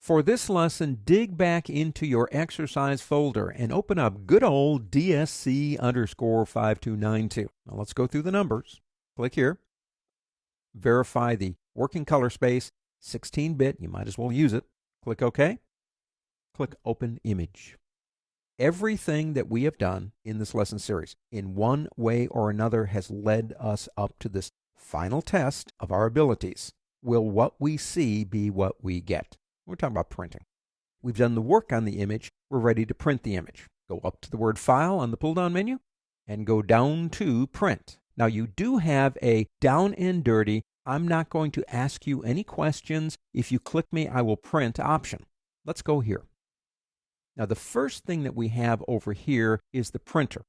For this lesson, dig back into your exercise folder and open up good old DSC_5292. Now let's go through the numbers. Click here. Verify the working color space, 16-bit. You might as well use it. Click OK. Click Open Image. Everything that we have done in this lesson series, in one way or another, has led us up to this final test of our abilities. Will what we see be what we get? We're talking about printing. We've done the work on the image. We're ready to print the image. Go up to the word File on the pull-down menu and go down to Print. Now, you do have a down and dirty, I'm not going to ask you any questions. If you click me, I will print option. Let's go here. Now, the first thing that we have over here is the printer.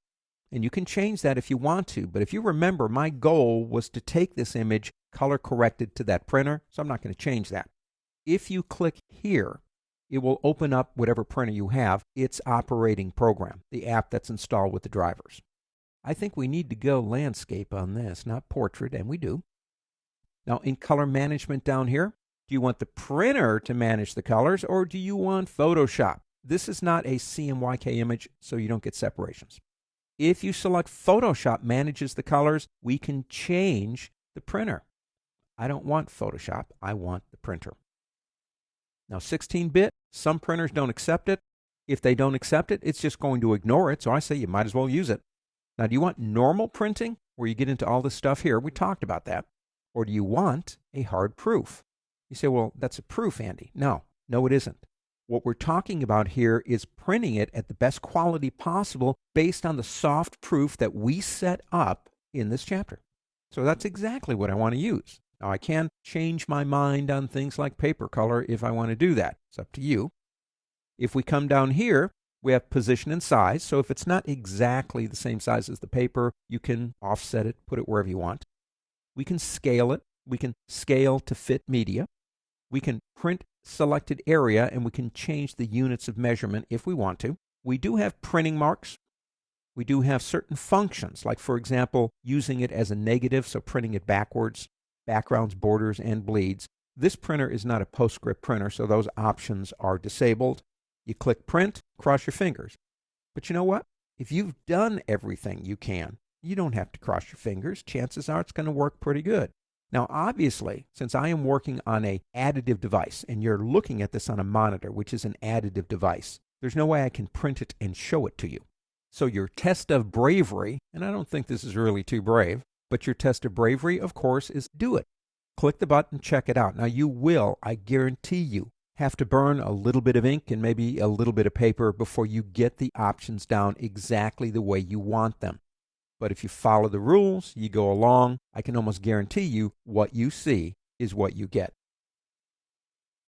And you can change that if you want to. But if you remember, my goal was to take this image color corrected to that printer. So I'm not going to change that. If you click here, it will open up whatever printer you have, its operating program, the app that's installed with the drivers. I think we need to go landscape on this, not portrait, and we do. Now, in color management down here, do you want the printer to manage the colors, or do you want Photoshop? This is not a CMYK image, so you don't get separations. If you select Photoshop manages the colors, we can change the printer. I don't want Photoshop, I want the printer. Now, 16-bit, some printers don't accept it. If they don't accept it, it's just going to ignore it, so I say you might as well use it. Now, do you want normal printing, where you get into all this stuff here? We talked about that. Or do you want a hard proof? You say, well, that's a proof, Andy. No, it isn't. What we're talking about here is printing it at the best quality possible based on the soft proof that we set up in this chapter. So that's exactly what I want to use. Now, I can change my mind on things like paper color if I want to do that. It's up to you. If we come down here, we have position and size. So if it's not exactly the same size as the paper, you can offset it, put it wherever you want. We can scale it. We can scale to fit media. We can print selected area, and we can change the units of measurement if we want to. We do have printing marks. We do have certain functions, like, for example, using it as a negative, so printing it backwards. Backgrounds, borders, and bleeds. This printer is not a PostScript printer, so those options are disabled. You click Print, cross your fingers. But you know what? If you've done everything you can, you don't have to cross your fingers. Chances are it's going to work pretty good. Now, obviously, since I am working on an additive device, and you're looking at this on a monitor, which is an additive device, there's no way I can print it and show it to you. So your test of bravery, and I don't think this is really too brave, but your test of bravery, of course, is do it. Click the button, check it out. Now, you will, I guarantee you, have to burn a little bit of ink and maybe a little bit of paper before you get the options down exactly the way you want them. But if you follow the rules, you go along, I can almost guarantee you what you see is what you get.